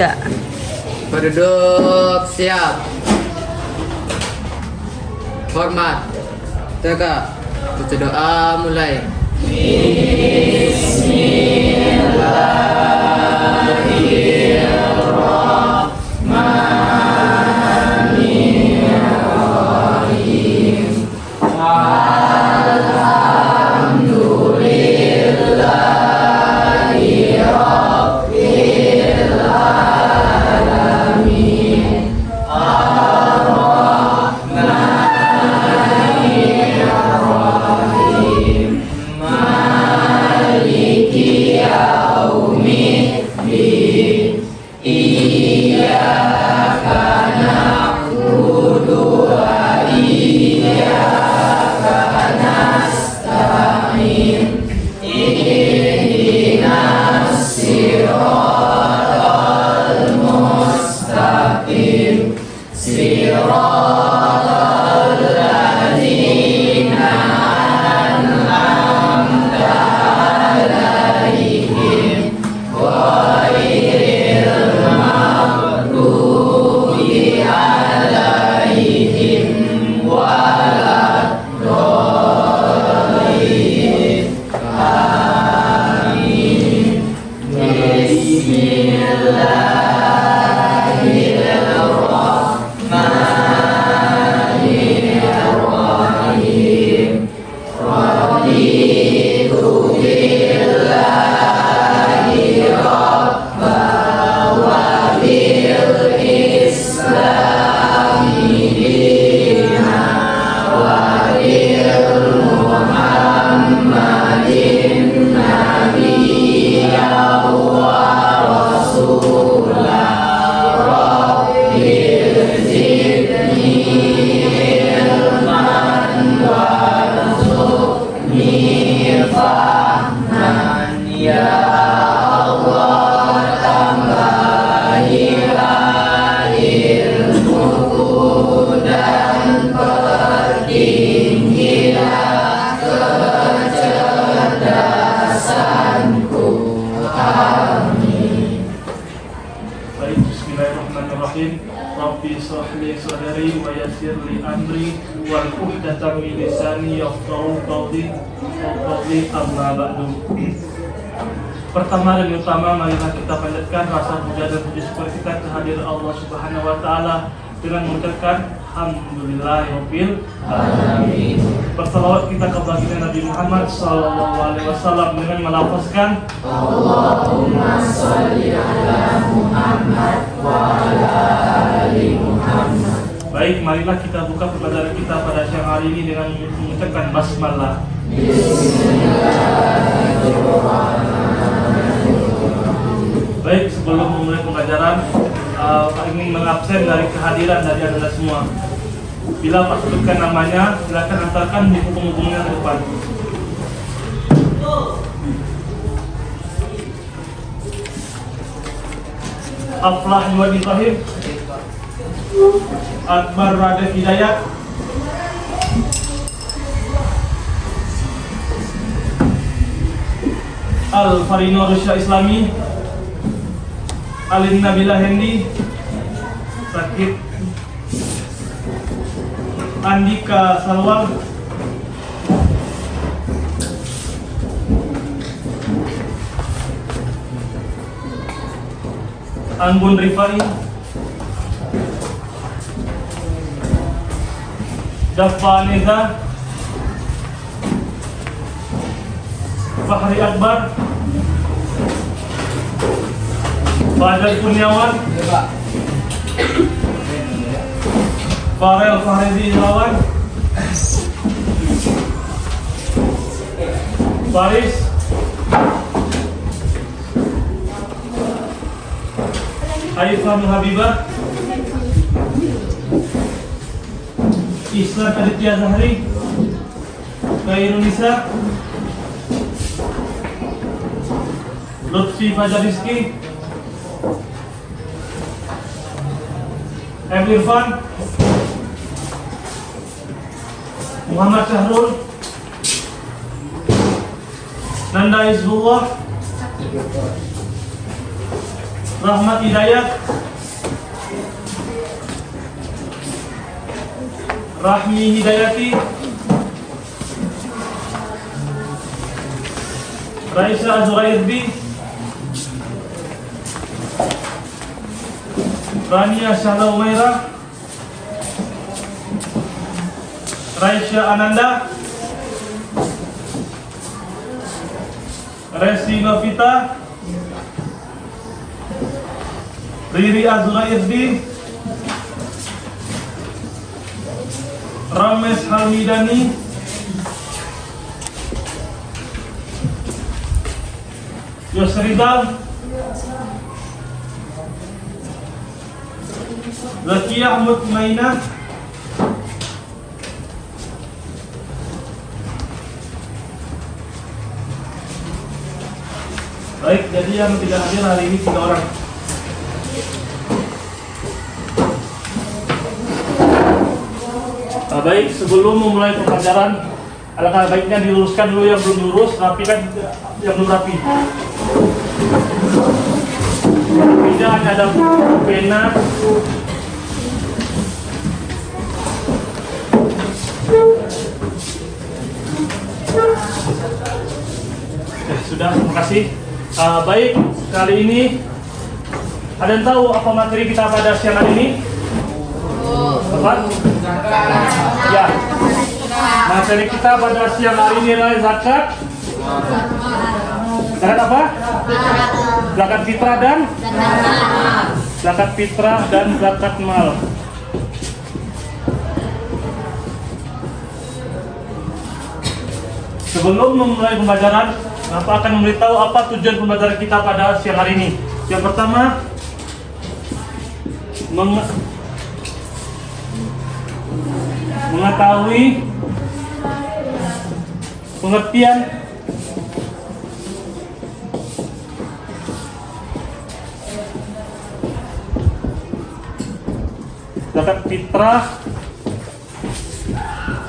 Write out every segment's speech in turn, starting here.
Ya. Berduduk siap. Hormat. Tegak. Baca doa mulai. Bismillahirrahmanirrahim. Rabbi shrah li sadri wa yassir li amri wal 'uqdatam min lisani yafqahu qawli amma ba'du. Pertama dan utama, marilah kita panjatkan rasa puja dan puji syukur kita kehadiran Allah Subhanahu wa taala dengan mengucapkan alhamdulillahirabbil alamin. Bersalawat kita kepada Nabi Muhammad sallallahu alaihi wasallam dengan melafazkan Allahumma shalli ala Muhammad wa ala ali Muhammad. Baik, marilah kita buka pembelajaran kita pada siang hari ini dengan mengucapkan basmalah. Baik, sebelum memulai pembelajaran, Pak ingin mengabsen dari kehadiran dari Anda semua. Bila Pak sebutkan namanya, silakan antarkan buku penghubungnya ke depan. Aflah Iwan Ibrahim, Akbar Radef Hidayat, Al-Farino Rusya Islami, Alin Nabila Hendi, Sakit Andika Salwal, Anggun Rifai, Dafa Neza, Fahri Akbar, Fadil Kurniawan, Farel Fahrizi Lawan, Faris, Aifah Habibah, Islam Aditya Zahri, Kairunisa, Lutfi Fajar Rizki, M. Irfan, Muhammad Syahrul, Nanda Hizbullah, Rahmat Hidayat, Rahmi Hidayati, Raisa Zurairdi, Rania Syahla Umaira, Raisya Ananda, Resi Novita, Riri Azurairdi, Rames Halmidani, Yosridal, Zakia Mutmainah, baik, jadi yang tidak hadir hari ini 3 orang. Baik, sebelum memulai pembelajaran, alangkah baiknya diluruskan dulu yang belum lurus, rapikan yang belum rapi. Tidak hanya ada pena, sudah, terima kasih. Baik, kali ini ada yang tahu apa materi kita pada siang hari ini? Apa? Ya, materi kita pada siang hari ini adalah zakat. Zakat apa? Zakat fitrah dan zakat fitrah dan zakat mal. Sebelum memulai pembelajaran, Bapak akan memberitahu apa tujuan pembelajaran kita pada siang hari ini. Yang pertama, mengetahui pengertian zakat fitrah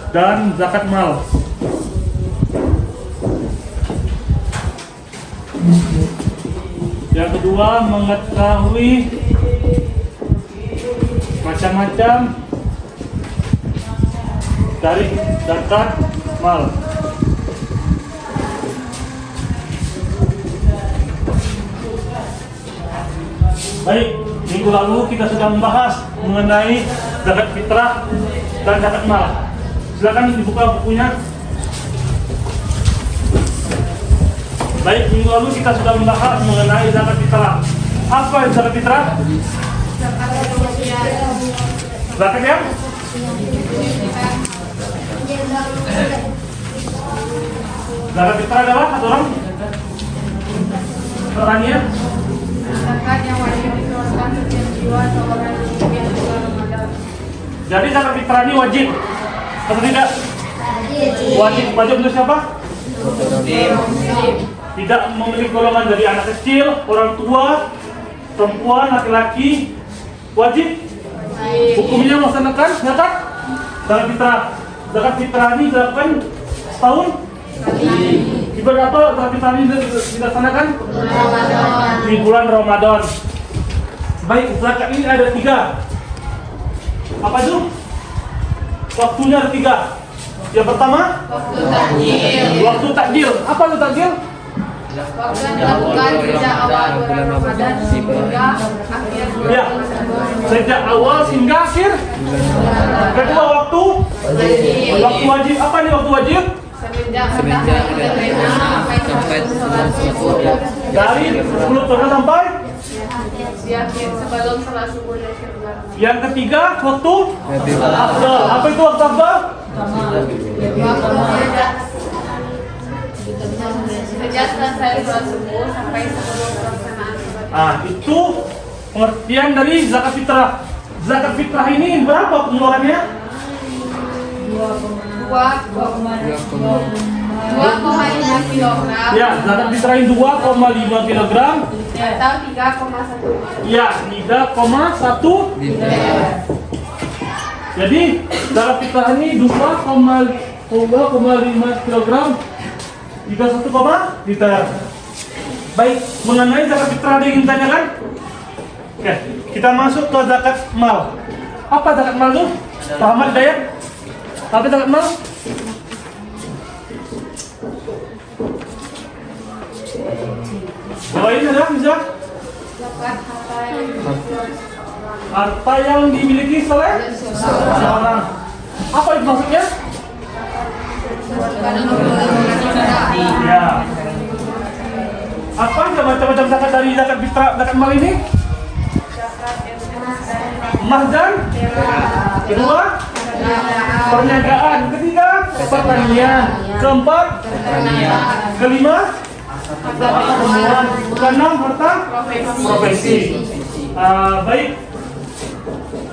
dan zakat mal. Yang kedua, mengetahui macam-macam dari zakat mal. Baik, minggu lalu kita sudah membahas mengenai zakat fitrah dan zakat mal. Silakan dibuka bukunya. Baik, minggu lalu kita sudah membahas mengenai zakat fitrah. Apa zakat fitrah? Zakat yang? Zakat fitrah adalah satu orang? Pertanyaan? Zakat yang wajib dikeluarkan setiap jiwa seorang yang miskin di bulan Ramadan. Jadi zakat fitrah ini wajib atau tidak? Wajib. Wajib untuk siapa? Tidak memiliki golongan dari anak kecil, orang tua, perempuan, laki-laki. Wajib. Hukumnya melaksanakan zakat fitrah. Zakat fitrah ini dilakukan setahun. Ibadah apa zakat fitrah ini dilaksanakan? Di bulan Ramadan. Baik, zakat ini ada 3. Apa itu? Waktunya ada 3. Yang pertama, waktu takjil. Apa itu takjil? Waktu yang dilakukan sejak awal bulan Ramadan hingga akhir bulan Ya, sejak awal hingga akhir. Kedua, waktu wajib. Apa ini waktu wajib? semenjak matahari terbenam sampai sebelum subuh. Dari 10 tengah sampai. Di akhir sebelum salat subuh di akhir bulan Ramadan. Yang ketiga, waktu afdal. Apa itu waktu afdal? Sejak selesai salat subuh sampai sebelum pelaksanaan ibadah. Itu pengertian dari zakat fitrah. Zakat fitrah ini berapa pengeluarannya? 2,5 kilogram. Ya, zakat fitrah ini 2,5 kilogram. Atau 3,1. Ya, 3,1. Jadi zakat fitrah ini 2,5 kilogram. 31 liter. Baik, mengenai zakat fitrah ada yang ingin tanyakan? Oke, kita masuk ke zakat mal. Apa zakat mal tuh? Pak Ahmad Dayat? Apa zakat mal? Bahwa ini adalah misal Zakat harta yang dimiliki oleh seorang. Apa itu maksudnya? Ya. Apa aja macam-macam zakat dari zakat fitrah, zakat mal ini? Emas dan kedua perniagaan, ketiga pertanian, keempat kelima pertemuan, keenam harta profesi. Baik.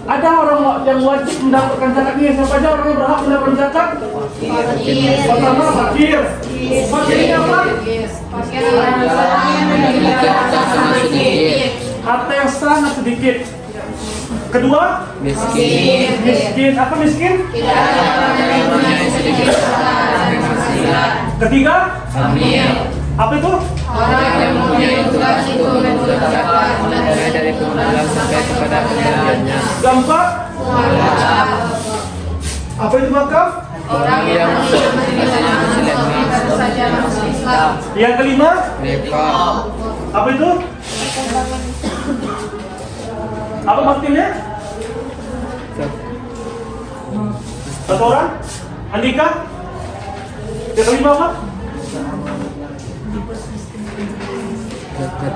Ada orang yang wajib mendapatkan zakat ini. Siapa aja orang yang berhak mendapatkan zakat? Pertama fakir. Fakir ini apa? Harta yang sangat sedikit. Kedua, Miskin. miskin. Apa miskin? Sedikit. Ketiga, Hamil. apa itu? Orang yang mempunyai tugas untuk menentukan zakat Mulai dari pengenalan sampai kepada pembagiannya. Keempat, apa itu wakaf? orang yang menerima saja masuk Islam. Yang kelima, Nikah. apa itu? Apa maksudnya? Satu orang? Andika? Yang kelima apa? Zakat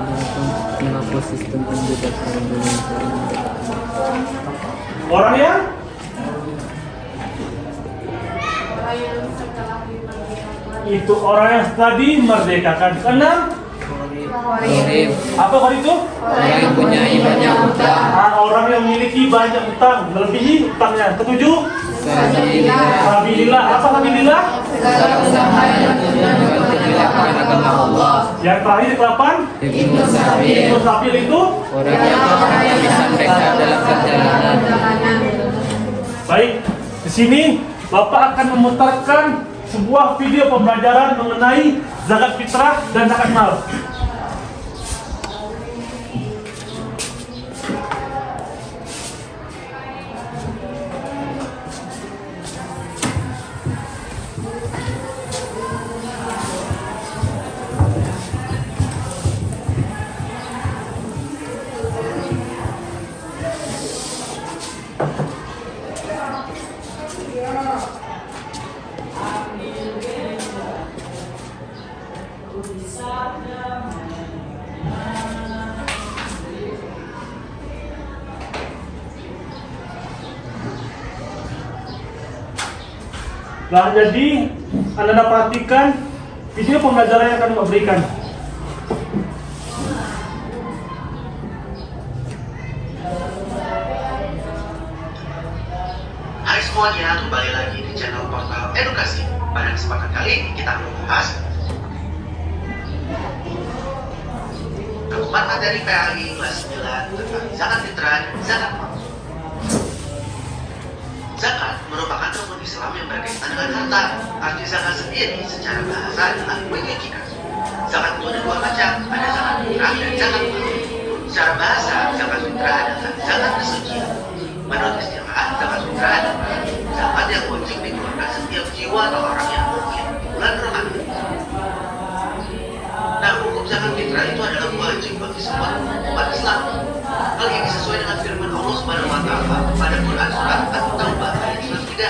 menghapus sistem pendidikan Indonesia. Orang yang? Itu orang yang setelah dimerdekakan. Keenam, Gharib. apa kali itu? Orang yang punya banyak utang. Orang yang memiliki banyak utang, melebihi utangnya. Ketujuh, sabilillah. Apa sabilillah? Segala usaha yang Untuk menjalankan agama Allah. Yang terakhir ke-8, Ibnu Sabil. Ibnu Sabil itu. Orang yang bisa mereka dalam perjalanan. Baik, di sini Bapak akan memutarkan sebuah video pembelajaran mengenai zakat fitrah dan zakat mal. Nah, jadi Anda perhatikan video pembelajaran yang akan Bapak berikan. Hai semuanya, kembali lagi di channel Portal Edukasi. Pada kesempatan kali ini kita akan membahas rangkuman materi PAI kelas 9 tentang zakat fitrah dan zakat mal. Zakat merupakan rukun Islam yang berkaitan dengan harta. Arti zakat sendiri secara bahasa adalah menyucikan. Zakat itu ada dua macam, ada zakat fitrah dan zakat mal. Secara bahasa, zakat fitrah adalah zakat kesucian. Menurut istilah, zakat fitrah adalah zakat yang wajib dikeluarkan setiap jiwa atau orang yang mungkin di bulan Ramadan. Nah, hukum zakat fitrah itu adalah wajib bagi semua umat Islam. Hal ini sesuai dengan firman Allah Subhanahu wa Ta'ala pada Quran surat At-Taubah ayat 103.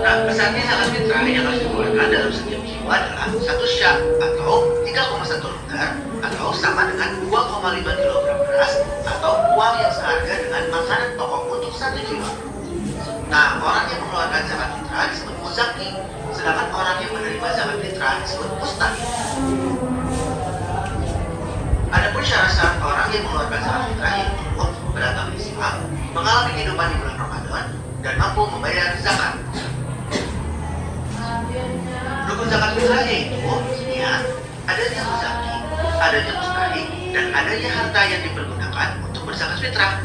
Nah, besarnya zakat fitrah yang harus dikeluarkan dalam setiap jiwa adalah 1 syak atau 3,1 liter atau sama dengan 2,5 kg beras atau uang yang seharga dengan makanan pokok untuk 1 jiwa. Nah, orang yang mengeluarkan zakat fitrah disebut muzaki, sedangkan orang yang menerima zakat fitrah disebut mustahik. Adapun syarat-syarat orang yang mengeluarkan zakat fitrah yaitu beragama Islam, mengalami kehidupan di bulan Ramadan, dan mampu membayar zakat. Rukun zakat fitrah yaitu niat, adanya muzaki, adanya mustahik, dan adanya harta yang dipergunakan untuk berzakat fitrah.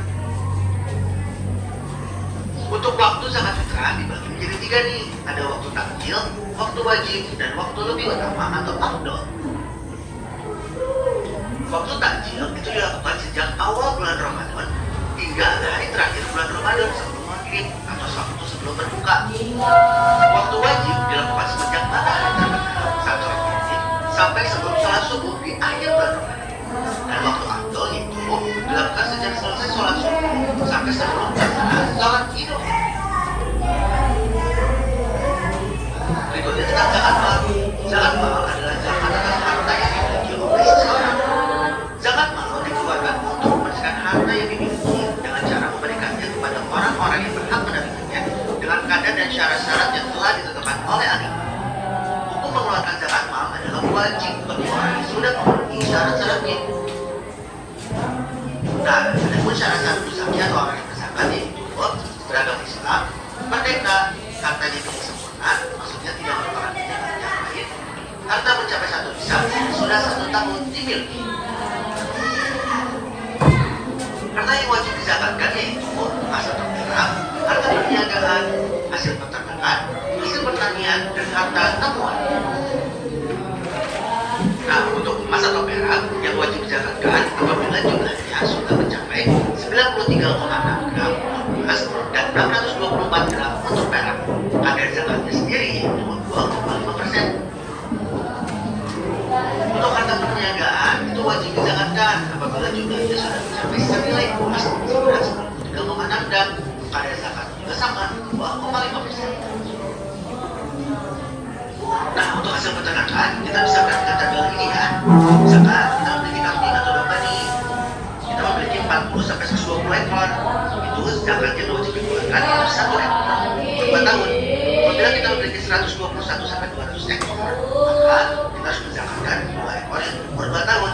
Untuk waktu zakat fitrah dibagi menjadi 3 nih. Ada waktu takjil, takjil, waktu wajib, dan waktu lebih utama atau afdol. Waktu takjil itu dilakukan sejak awal bulan Ramadan hingga hari terakhir bulan Ramadan sebelum maghrib atau waktu sebelum berbuka. Waktu wajib dilakukan semenjak matahari terbenam saat sholat maghrib sampai sebelum sholat subuh di akhir bulan Ramadan. Dan waktu afdol itu dilakukan sejak selesai sholat subuh sampai sebelum pelaksanaan sholat Idul Fitri. Berikutnya tentang zakat mal. Zakat mal adalah zakat atas harta yang dimiliki oleh seseorang. Zakat mal dikeluarkan untuk membersihkan harta yang dimiliki dengan cara memberikannya kepada orang-orang yang berhak menerimanya dengan kadar dan syarat-syarat yang telah ditetapkan oleh agama. Hukum mengeluarkan zakat mal adalah wajib bagi orang yang sudah memenuhi syarat-syaratnya. Nah, adapun syarat-syarat zakat atau orang yang berzakat yaitu beragama Islam, merdeka, hartanya sempurna, maksudnya tidak merupakan pinjaman yang lain, harta mencapai 1 nisab sudah 1 tahun dimiliki. Harta yang wajib dizakatkan yaitu emas atau perak, harta perniagaan, hasil peternakan, hasil pertanian, dan harta temuan. Nah, untuk emas atau perak yang wajib dizakatkan apabila jumlahnya sudah mencapai 93,6 gram untuk emas dan 624 gram untuk perak. Kadar zakatnya sendiri yaitu 2,5%. Untuk harta perniagaan itu wajib dizakatkan apabila jumlahnya sudah mencapai senilai emas 93,6 gram. Kadar zakat juga sama 2,5%. Nah, untuk hasil peternakan kita bisa perhatikan tabel ini ya. Misalkan kita memiliki kambing atau domba nih, kita memiliki 40 sampai 120 ekor. Itu zakatnya wajib dikeluarkan itu 1 ekor per 2 tahun. Apabila kita memiliki 121 sampai 200 ekor, maka kita harus menzakatkan 2 ekor yang berumur 2 tahun.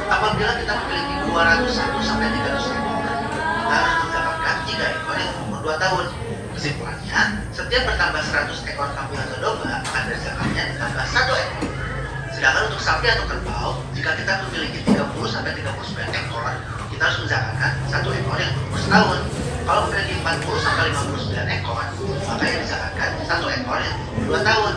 Apabila kita memiliki 201 sampai 300 ekor, kita harus menzakatkan 3 ekor yang berumur 2 tahun. Kesimpulannya, setiap bertambah 100 ekor kambing atau domba, kadar zakatnya ditambah 1 ekor. Sedangkan untuk sapi atau kerbau, jika kita memiliki 30 sampai 39 ekor, kita harus menzakatkan 1 ekor yang berumur setahun. Kalau memiliki 40 sampai 59 ekor, maka yang dizakatkan 1 ekor yang berumur 2 tahun.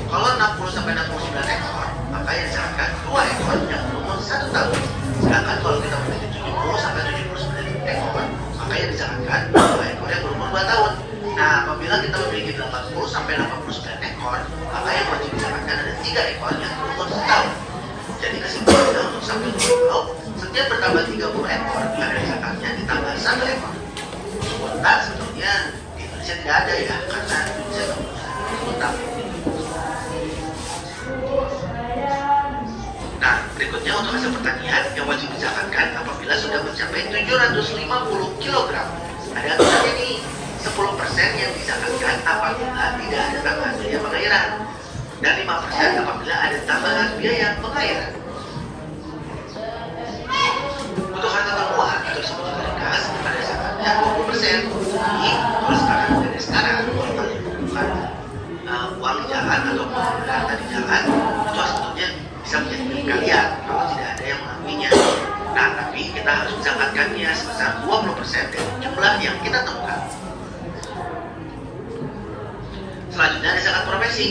Kalau 60 sampai 69 ekor, maka yang dizakatkan 2 ekor yang berumur 1 tahun. Sedangkan kalau kita memiliki 70 sampai 79 ekor, maka yang dizakatkan 2 ekor yang berumur 2 tahun. Nah, apabila kita memiliki 80 sampai 89 ekor, maka yang wajib dizakatkan ada 3 ekor yang berumur setahun. Jadi kesimpulannya untuk sapi kerbau, setiap bertambah 30 ekor, kadar zakatnya ditambah 1 ekor. Sementara sebetulnya di Indonesia tidak ada ya, karena Indonesia tidak utang. Nah, berikutnya untuk hasil pertanian yang wajib dizakatkan apabila sudah mencapai 750 kg. Ada aturannya nih. 10% yang dizakatkan apabila tidak ada tambahan biaya pengairan dan 5% apabila ada tambahan biaya pengairan. Untuk harta temuan itu disebut ringkas pada zakatnya 20%. Jadi kalau sekarang dari sekarang kalau kalian menemukan uang di jalan atau harta di jalan, itu sebetulnya bisa menjadi milik kalian kalau tidak ada yang mengambilnya. Nah, tapi kita harus menzakatkannya sebesar 20% dari jumlah yang kita temukan. Selanjutnya ada zakat profesi.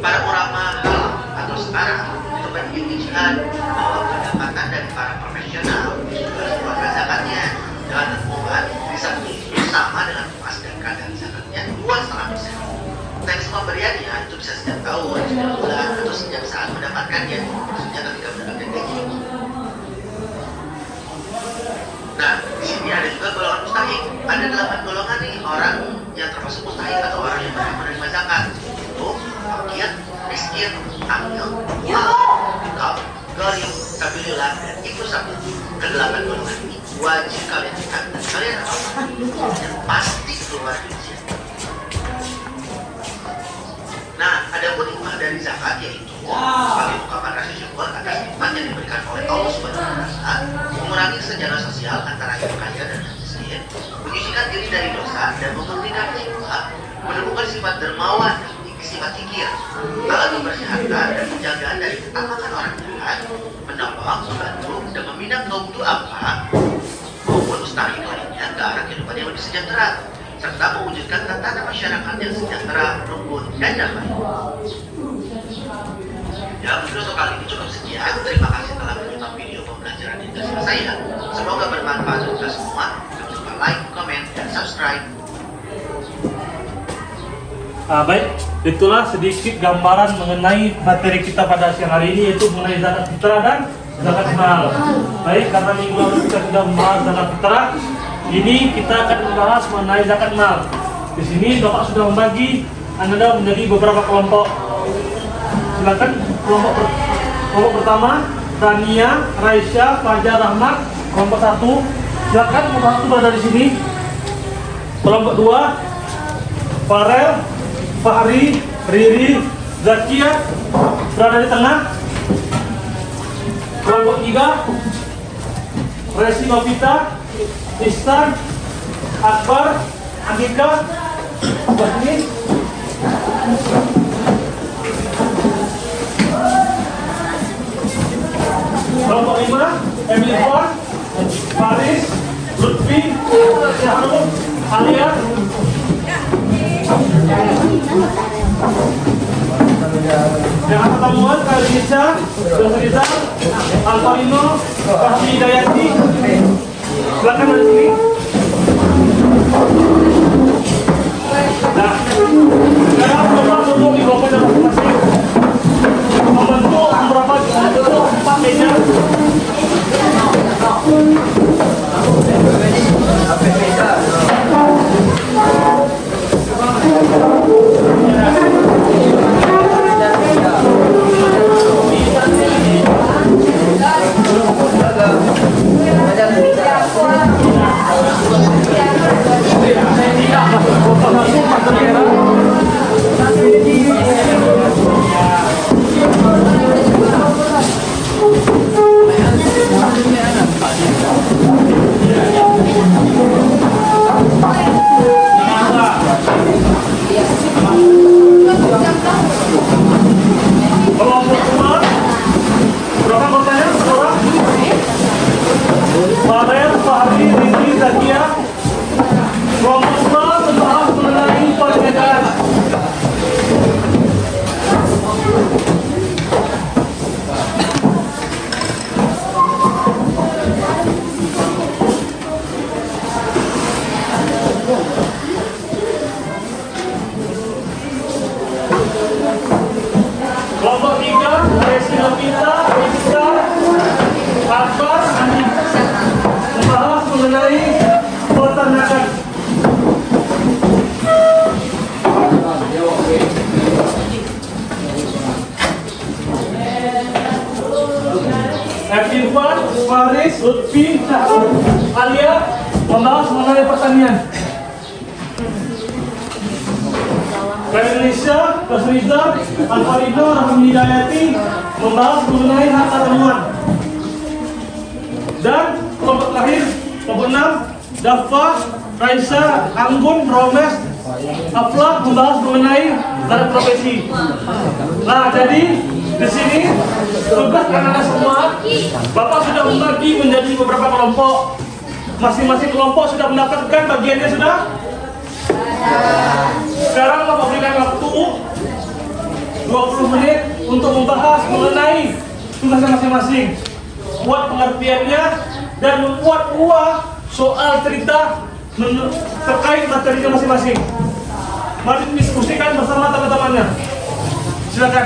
Para ulama halal atau sekarang itu berijtihad bahwa pendapatan dari para profesional juga keluarga zakatnya dengan hukuman bisa sama dengan emas dan kadar zakatnya 2,5%. Teks pemberiannya itu bisa setiap tahun, setiap bulan, atau sejak saat mendapatkannya, maksudnya ketika mendapatkan gaji. Nah, di sini ada juga golongan mustahik. Ada 8 golongan nih orang yang termasuk mustahik atau orang yang berhak menerima zakat. Itu fakir, miskin, amil, fikaf, gharib, sabilillah, dan ibu sabil. Ke-8 golongan ini wajib kalian zakat dan kalian apa? Dan pasti keluar duit. Nah, ada pun hikmah dari zakat yaitu sebagai ungkapan rasa syukur atas nikmat yang diberikan oleh Allah Subhanahu wa Ta'ala, mengurangi kesenjangan sosial antara yang kaya dan yang miskin, menyucikan diri dari dosa dan memurnikan jiwa, menemukan sifat dermawan dan sifat kikir, alat membersih harta dan penjagaan dari ketampakan orang jahat, menolong, membantu, dan membina kaum duafa maupun mustahik lainnya ke arah kehidupan yang lebih sejahtera. serta mewujudkan tatanan masyarakat yang sejahtera, rukun, dan damai. Ya, mungkin untuk kali ini cukup sekian. Terima kasih telah menonton video pembelajaran Indonesia saya. Semoga bermanfaat untuk kita semua. Jangan lupa like, komen, dan subscribe. Baik, itulah sedikit gambaran mengenai materi kita pada siang hari ini, yaitu mengenai zakat fitrah dan zakat mal. Baik, karena minggu lalu kita sudah membahas zakat fitrah, ini kita akan membahas mengenai zakat mal. Di sini Bapak sudah membagi Anda menjadi beberapa kelompok. Silakan kelompok pertama, Rania, Raisya, Fajar, Rahmat. Kelompok 1, silakan kelompok 1 berada di sini. Kelompok 2, Farel, Fahri, Riri, Zakia berada di tengah. Kelompok 3, Resi, Novita, Istan, Akbar, Andika sebelah sini. Kelompok 5, Emilvan, Faris, Lutfi, Syahrul, Alia. Yang pertemuan kali Nisa, Dosa, Alfarino, Fahmi Hidayati. Silakan dari sini. Nah, sekarang coba duduk di bawah masing-masing. Membentuk beberapa bentuk 4 meja. Kelompok 3, Resi, Novita, Istan, Akbar, Andika membahas mengenai peternakan. Irfan, Faris, Lutfi, Syahrul, Alia membahas mengenai pertanian. Indonesia, Kasriza, Alfarino, Rahmi Hidayati membahas mengenai harta temuan. Dan kelompok terakhir, kelompok 6, Dafa, Raisa, Anggun, Romes, Aflah membahas mengenai zakat profesi. Nah, jadi di sini tugas anak-anak semua, Bapak sudah membagi menjadi beberapa kelompok. Masing-masing kelompok sudah mendapatkan bagiannya sudah. Sekarang Bapak berikan waktu 20 menit untuk membahas mengenai tugasnya masing-masing, buat pengertiannya dan membuat soal cerita terkait materinya masing-masing. Mari diskusikan bersama teman-temannya. Silakan.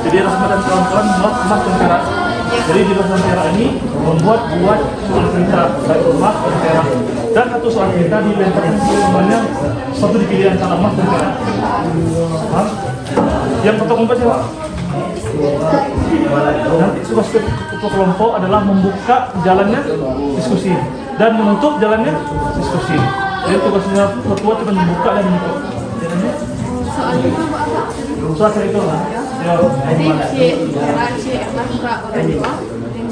Jadi Rahmat dan kawan-kawan buat emas dan perak. Jadi di emas dan perak ini membuat soal cerita baik emas dan perak. Dan satu soal cerita dilemparkan semuanya satu dipilih antara emas dan perak. Yang pertama membaca Pak. Nanti tugas ketua kelompok adalah membuka jalannya diskusi dan menutup jalannya diskusi. Jadi tugasnya ketua cuma membuka dan menutup. Soal itu apa? Soal cerita lah.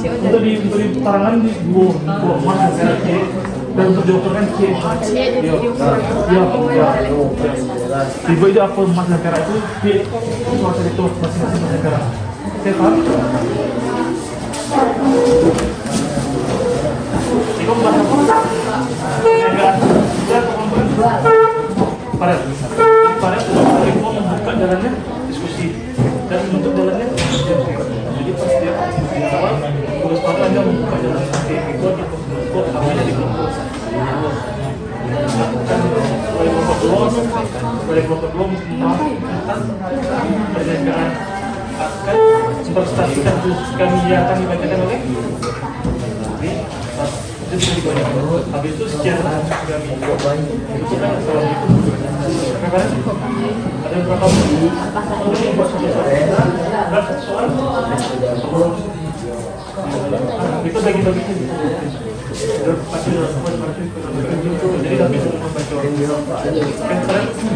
Untuk di tarangan di dua emas dan untuk dioperkan C. Tiba itu apa emas dan perak itu soal cerita masing-masing emas dan perak. Oke, paham? Ikaw bahasa apa? Pada Eko membuka jalannya diskusi dan menutup jalannya jadi pas dia di awal tulis pada dia membuka jalannya itu aja kelompok namanya di kelompok dari kelompok dua melakukan perjagaan akan prestasi dan kami akan dibacakan oleh itu bisa dibaca. Habis itu secara kami itu kan kalau itu ada berapa ini buat satu soal itu bagi-bagi jadi tapi itu membaca kan kalian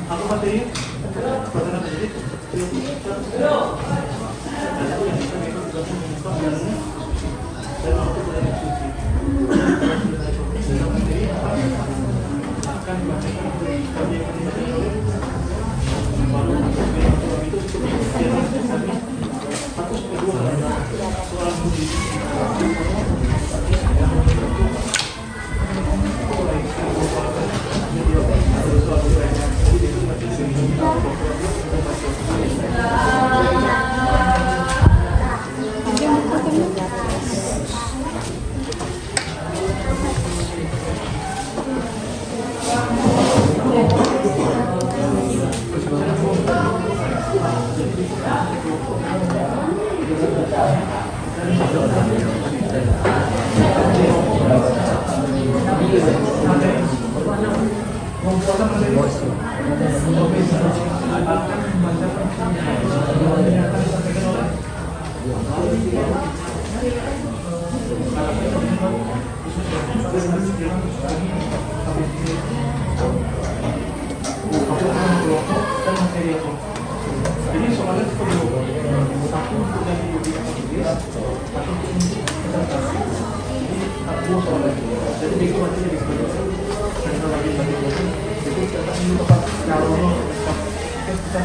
aku materi pertanyaan tadi jadi soalnya seperti satu untuk yang jadi begitu macamnya di sini kita lagi jadi kita ini tempat kalau kita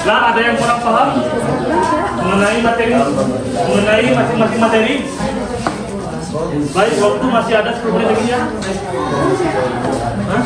Lah, ada yang kurang paham mengenai masing-masing materi? Baik, waktu masih ada 10 menit lagi ya. Hah?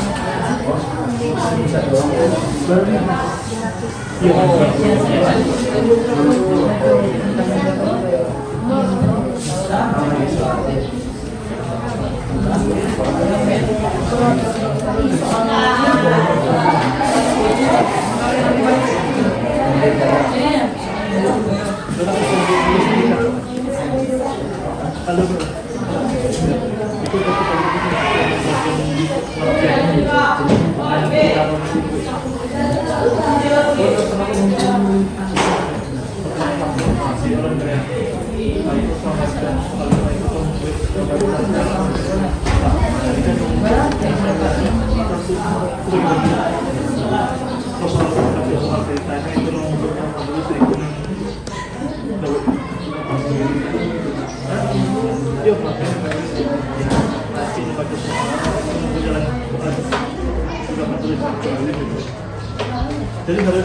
Jadi harus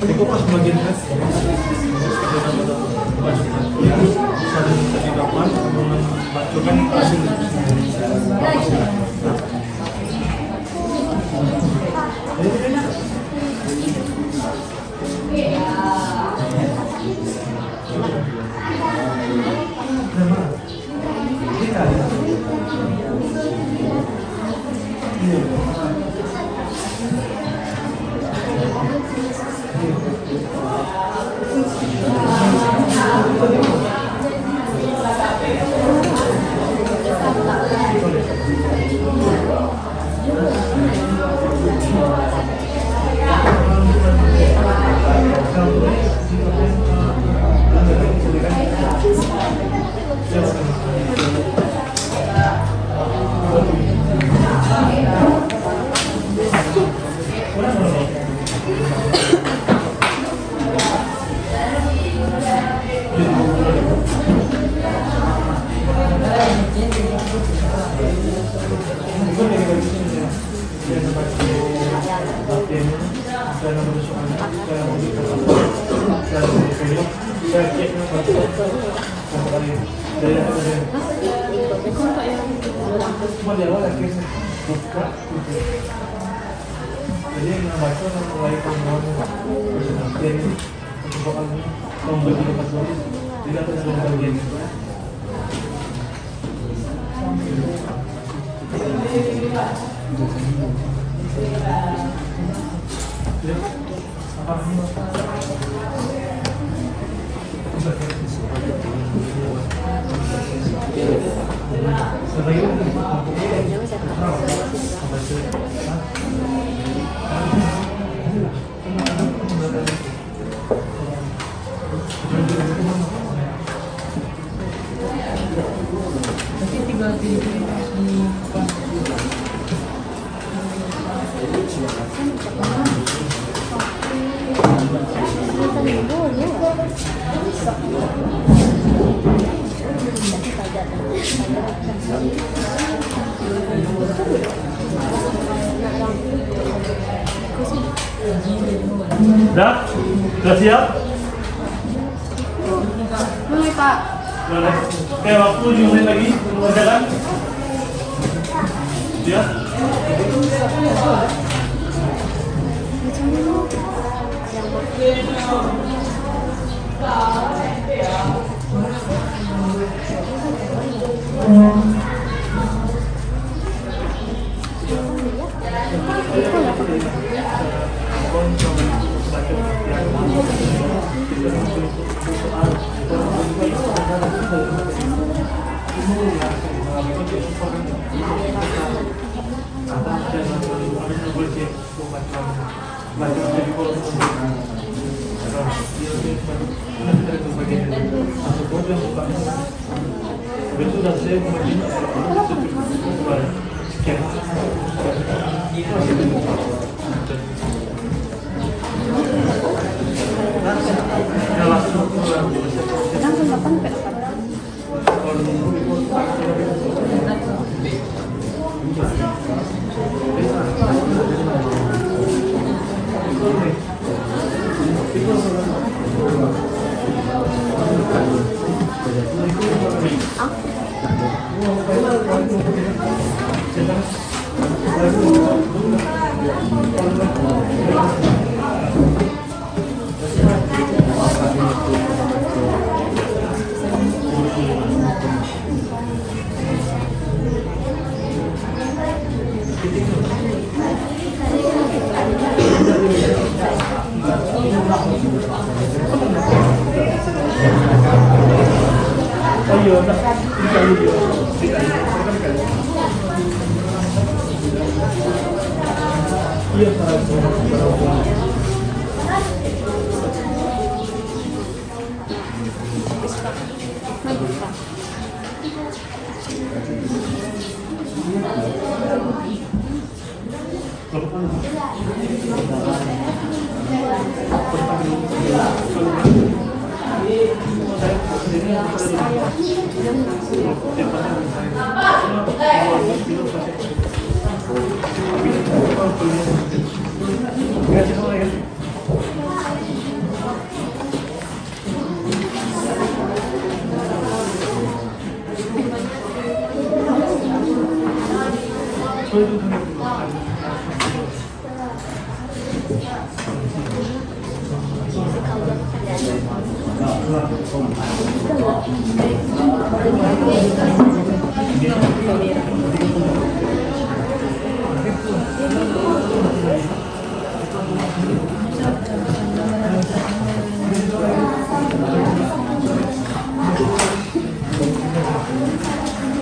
tapi itu pas bagian tes bacakan hasil cuma di awal akhirnya buka gitu. Jadi yang baca mulai pengumuman presentasian ini bakal membagi tempat tulis jadi akan ada bagian Sudah siap? Boleh Pak. Boleh. Oke, waktu 7 menit lagi. Silakan. Siap? sudah saya kemarin sekian.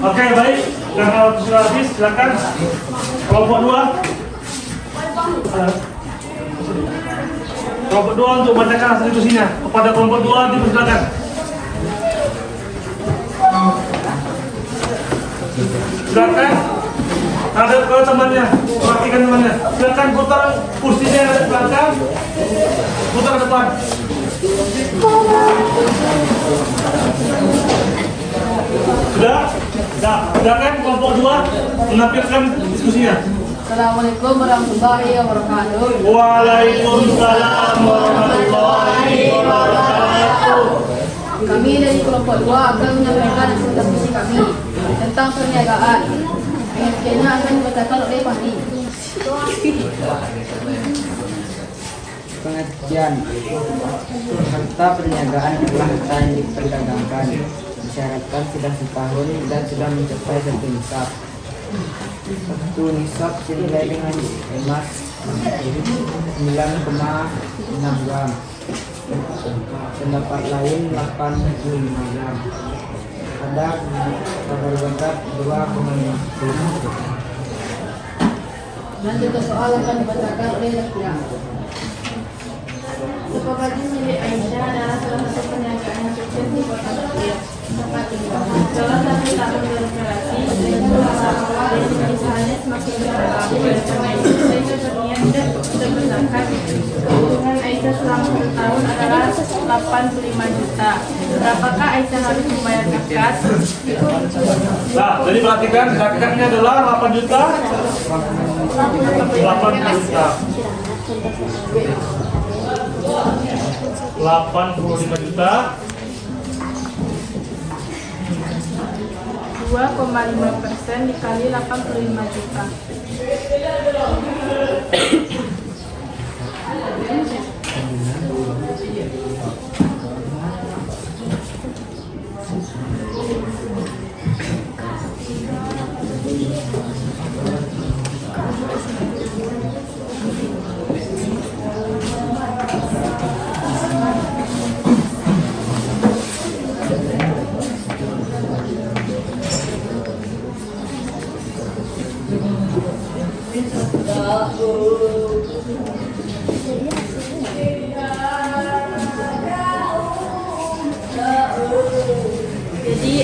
Oke, baik. Karena waktu sudah habis, silakan kelompok 2. Kelompok 2 untuk membacakan hasil diskusinya. Kepada kelompok 2 dipersilakan. Silakan. Ada ke temannya, perhatikan temannya. Silakan putar kursinya yang ada di belakang, putar ke depan. Sudah? Sudah. Silakan kelompok 2 menampilkan diskusinya. Assalamualaikum warahmatullahi wabarakatuh. Waalaikumsalam warahmatullahi wabarakatuh. Kami dari kelompok 2 akan menyampaikan hasil diskusi kami tentang perniagaan. Demikiannya akan dibacakan oleh Fahri. Pengertian harta perniagaan adalah harta yang diperdagangkan, disyaratkan sudah setahun dan sudah mencapai 1 nisab. 1 nisab senilai dengan emas 9,6 gram. Pendapat lain 85 gram. Ada kabar zakat 2,5. Lanjut ke soal akan dibacakan oleh Zakia. Sepakati milik Aisyah adalah salah satu perniagaan yang sukses di kota Mesir. Dalam 1 tahun beroperasi, usahanya semakin berkembang. Karena itu, Aisyah berniat untuk berzakat. Keuntungan Aisyah selama 1 tahun adalah 85 juta. Berapakah Aisyah harus membayar zakat? Nah, jadi perhatikan zakatnya adalah 8 juta. 8 juta. 85 juta. 2,5% dikali 85 juta.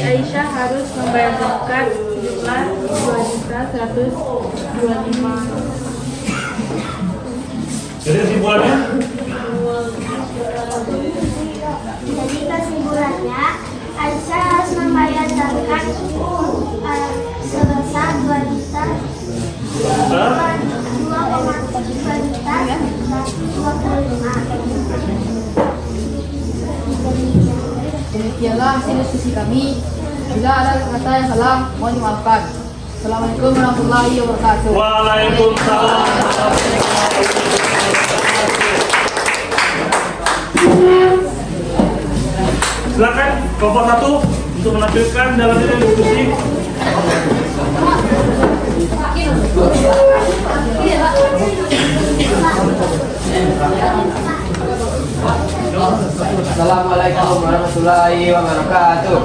Aisyah harus membayar zakat sejumlah 2.125. Jadi kesimpulannya, Jadi kesimpulannya, Aisyah harus membayar zakat sebesar 2 juta 2,25. Demikianlah hasil diskusi kami. Bila ada kata yang salah, mohon dimaafkan. Assalamualaikum warahmatullahi wabarakatuh. waalaikumsalam. Silakan kelompok 1 untuk menampilkan dalam diskusi. Assalamualaikum warahmatullahi wabarakatuh.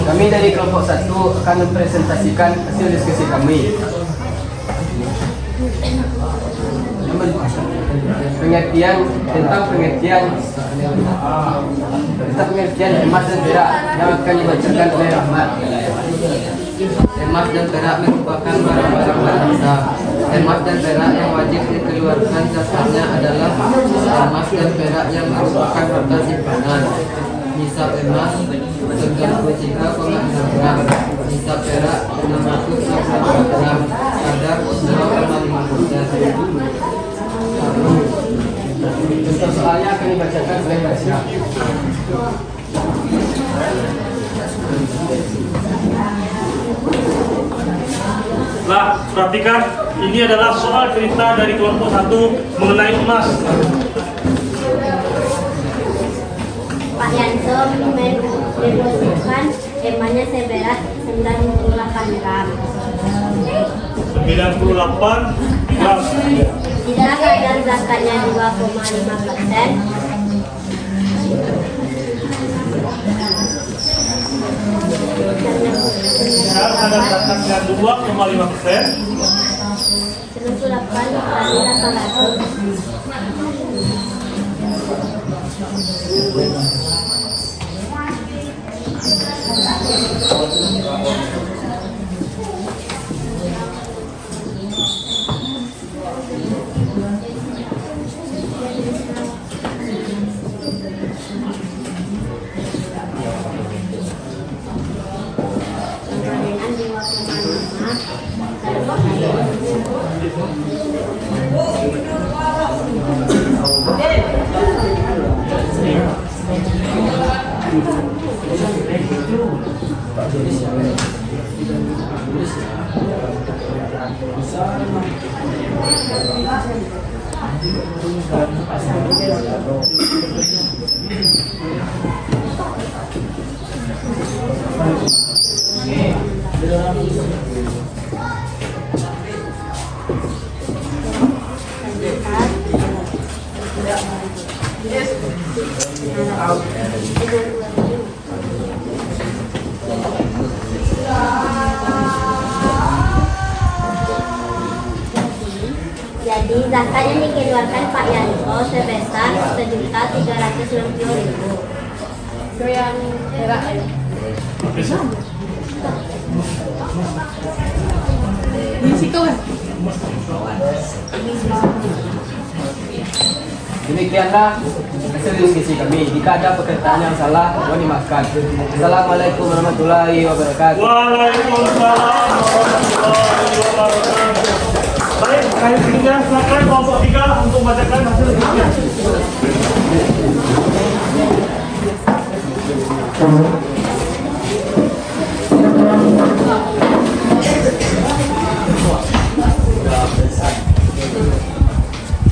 Kami dari kelompok 1 akan mempresentasikan hasil diskusi kami. Tentang pengertian emas dan perak yang akan dibacakan oleh Rahmat. Emas dan perak merupakan barang-barang berharga. Emas dan perak yang wajib dikeluarkan zakatnya adalah emas dan perak yang merupakan harta simpanan. Nisab emas 33,6 gram, nisab perak 660 gram, kadar 0,5%. Contoh soalnya akan dibacakan oleh Basya. Nah, perhatikan, ini adalah soal cerita dari kelompok 1 mengenai emas. Pak Yanto menyebutkan emasnya seberat 98 gram. 98 gram. Jika kadar zakatnya 2,5%, Sekarang ada zakatnya 2,5%. 98 kali 800. Jadi zakat yang dikeluarkan Pak Yanto sebesar 1.360.000. Itu yang perak ya. Di situ kan? Demikianlah hasil diskusi kami. Jika ada perkataan yang salah, mohon dimaafkan. Assalamualaikum warahmatullahi wabarakatuh. Waalaikumsalam warahmatullahi wabarakatuh. Baik, kali ketiga silakan kelompok 3 untuk membacakan hasil diskusi.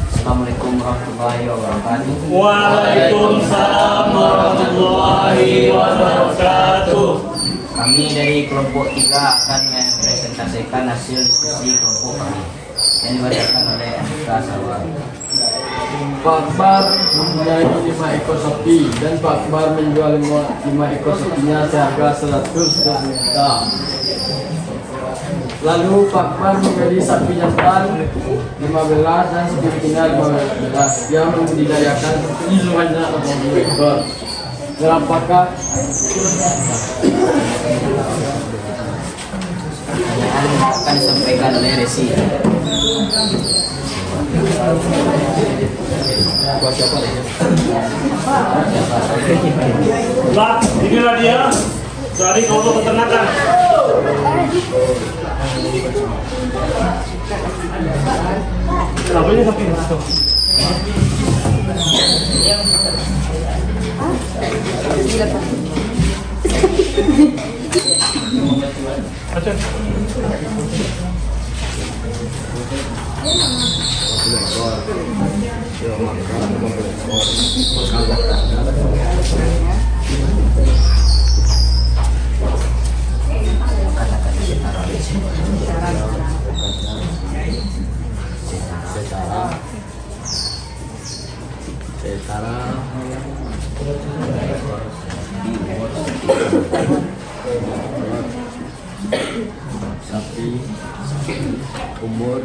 Assalamualaikum warahmatullahi wabarakatuh. Waalaikumsalam warahmatullahi wabarakatuh. Kami dari kelompok 3 akan mempresentasikan hasil diskusi kelompok kami yang dibacakan oleh MK Sawar. Pak Akbar mempunyai 5 ekor sapi dan Pak Akbar menjual 5 ekor sapinya seharga 100 juta. Lalu Pak Akbar membeli sapi jantan 15 dan sapi betina 15. Dia membudidayakan sebanyak 80 ekor. Berapakah Pertanyaan akan disampaikan oleh Resi. Pak, inilah dia dari kelompok peternakan. Kenapa ini sampai itu? sapi umur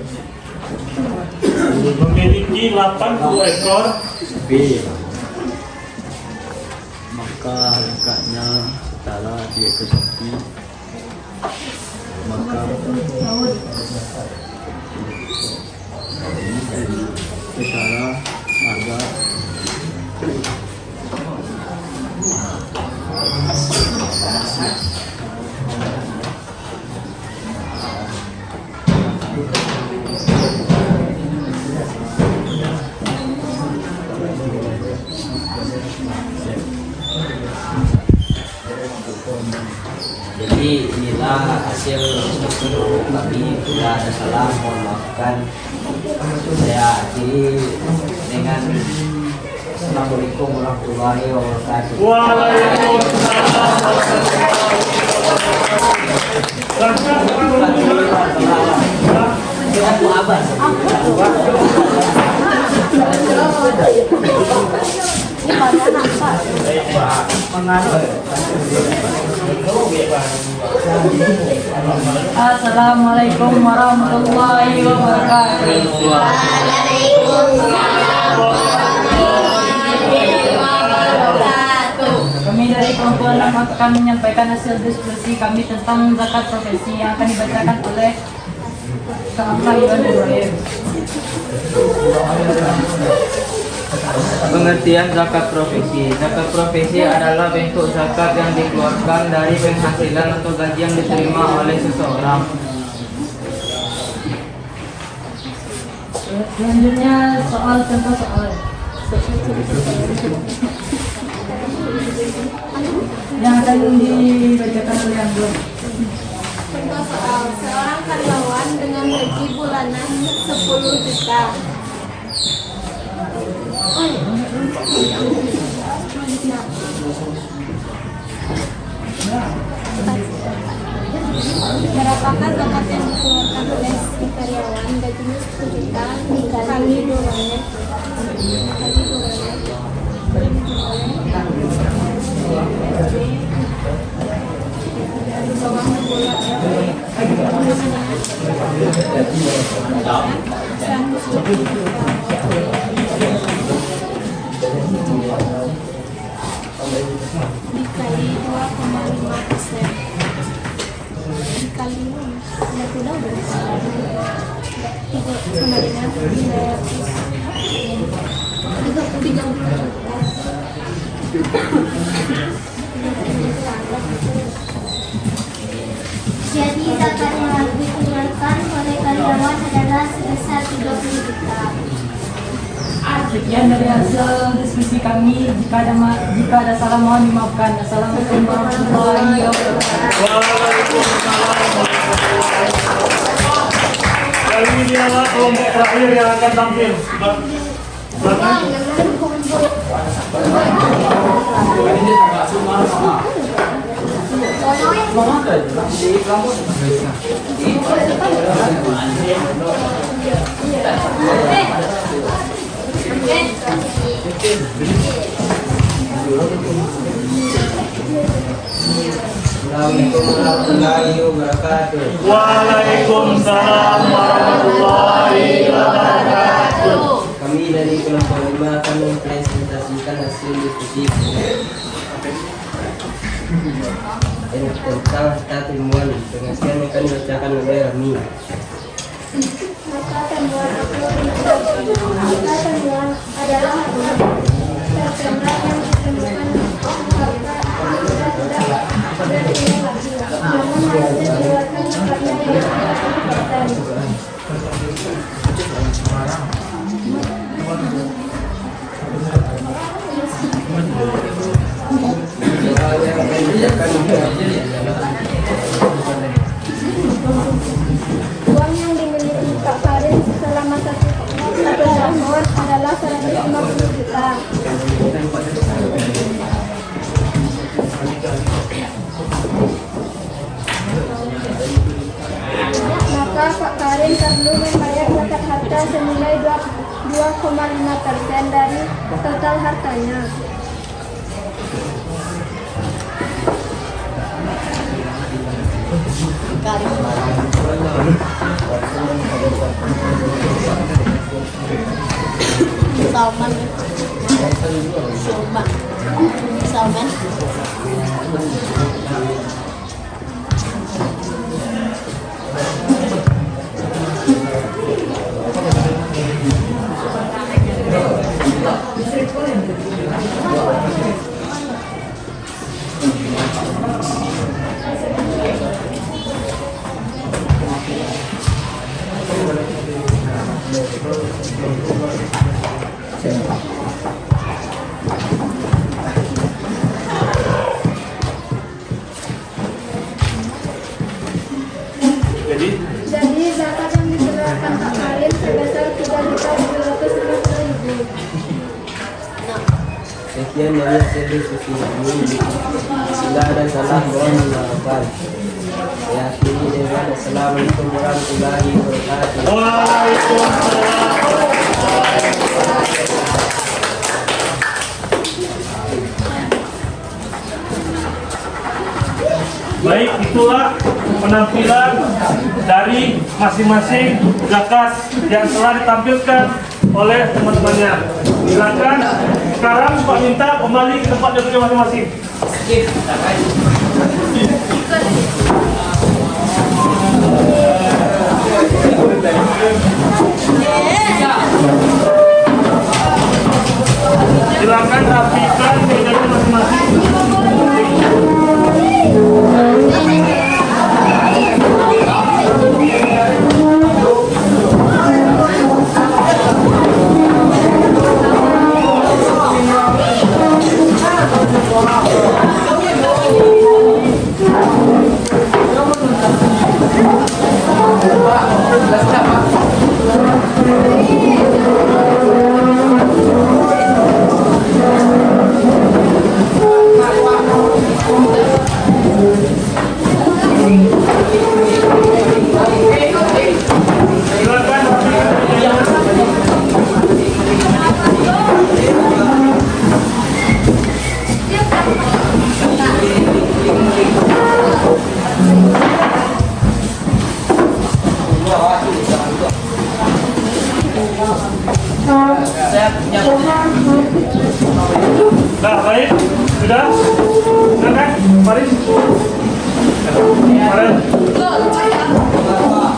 Memiliki 80 ekor. B, maka harganya setara 3 ekor sapi, maka setara harga Jadi inilah hasil kami. Bila ada salah mohon maafkan. Saya akhiri dengan Assalamualaikum warahmatullahi wabarakatuh. Assalamualaikum warahmatullahi wabarakatuh. Kami dari kelompok 6 akan menyampaikan hasil diskusi kami tentang zakat profesi yang akan dibacakan oleh Kak Akbar Iwan Ibrahim. Pengertian zakat profesi. Zakat profesi adalah bentuk zakat yang dikeluarkan dari penghasilan atau gaji yang diterima oleh seseorang. Selanjutnya soal contoh soal yang akan dibacakan oleh Anggur. Contoh soal, seorang karyawan dengan gaji bulanan 10 juta. Berapakah zakat yang dikeluarkan oleh si karyawan? Gajinya 10 juta dikali bulannya. Dikali 2,5%. Dikali 30 sama dengan 30 Jadi zakat yang harus dikeluarkan oleh karyawan adalah sebesar 30 juta. Sekian dari hasil diskusi kami. Jika ada salah mohon dimaafkan. Assalamualaikum warahmatullahi wabarakatuh. Kali ini adalah kelompok terakhir yang akan tampil. Assalamualaikum warahmatullahi wabarakatuh. Waalaikumsalam warahmatullahi wabarakatuh. Kami dari kelompok 5 akan mempresentasikan hasil diskusi tentang stat ilmuwan. Dengan sekian akan dibacakan oleh Rami. Maka temuan adalah terkenal yang ditemukan namun harus dikeluarkan karena yang uang yang dimiliki Kak Farin selama satu tahun adalah 150 juta. Maka Kak Farin perlu membayar zakat harta senilai 2,5% dari total hartanya. Salman. Jadi zakat yang dikeluarkan Kak Farin sebesar 3.750.000. Sekian dari hasil diskusi kami. Bila ada salah mohon dimaafkan. Saya akhiri dengan Assalamualaikum warahmatullahi wabarakatuh. Waalaikumsalam. Baik, itulah penampilan dari masing-masing zakat yang telah ditampilkan oleh teman-temannya. Silakan sekarang Pak minta kembali ke tempat duduknya masing-masing. Silakan rapikan mejanya masing-masing. Nah, baik, sudah, silakan, Faris. Faris.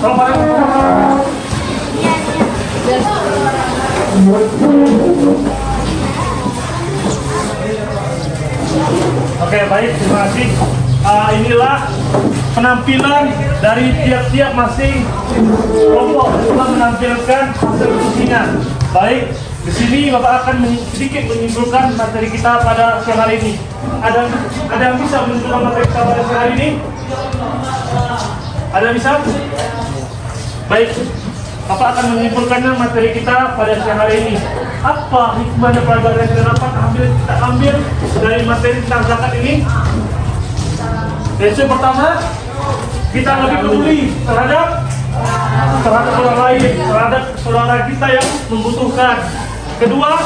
Tolong Faris. Oke, baik, terima kasih. Inilah penampilan dari tiap-tiap masing kelompok telah menampilkan hasil diskusinya. Baik, di sini Bapak akan sedikit menyimpulkan materi kita pada siang hari ini. Ada yang bisa menyimpulkan materi kita pada siang hari ini? Ada yang bisa? Baik, Bapak akan menyimpulkannya materi kita pada siang hari ini. Apa hikmah dan pelajaran yang kita dapat kita ambil dari materi tentang zakat ini? Yang pertama, kita lebih peduli terhadap orang lain, terhadap saudara kita yang membutuhkan. Kedua,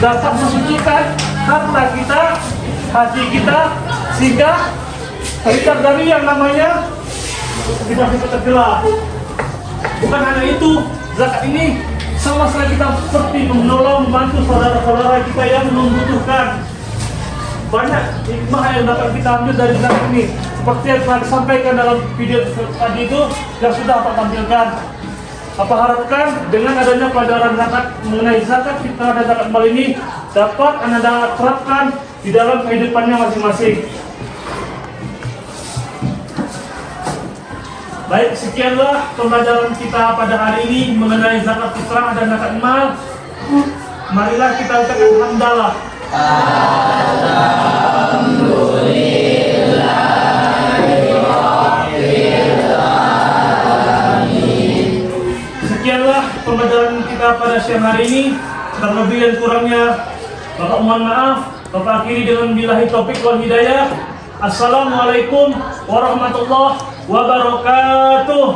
dapat mensucikan harta kita, hati kita, sehingga terhindar dari yang namanya aktivitas tercela. Bukan hanya itu, zakat ini sama sekali kita seperti menolong, membantu saudara-saudara kita yang membutuhkan. Banyak hikmah yang dapat kita ambil dari zakat ini. Seperti yang telah disampaikan dalam video tadi itu yang sudah Pak tampilkan. Apa harapkan dengan adanya pelajaran zakat mengenai zakat fitrah dan zakat mal ini dapat Anda terapkan di dalam kehidupannya masing-masing. Baik, sekianlah pembelajaran kita pada hari ini mengenai zakat fitrah dan zakat mal. Marilah kita ucapkan hamdalah. Sekianlah pembelajaran kita pada siang hari ini. Terlebih dan kurangnya Bapak mohon maaf. Bapak akhiri dengan billahi taufik wal hidayah. Assalamualaikum warahmatullahi wabarakatuh.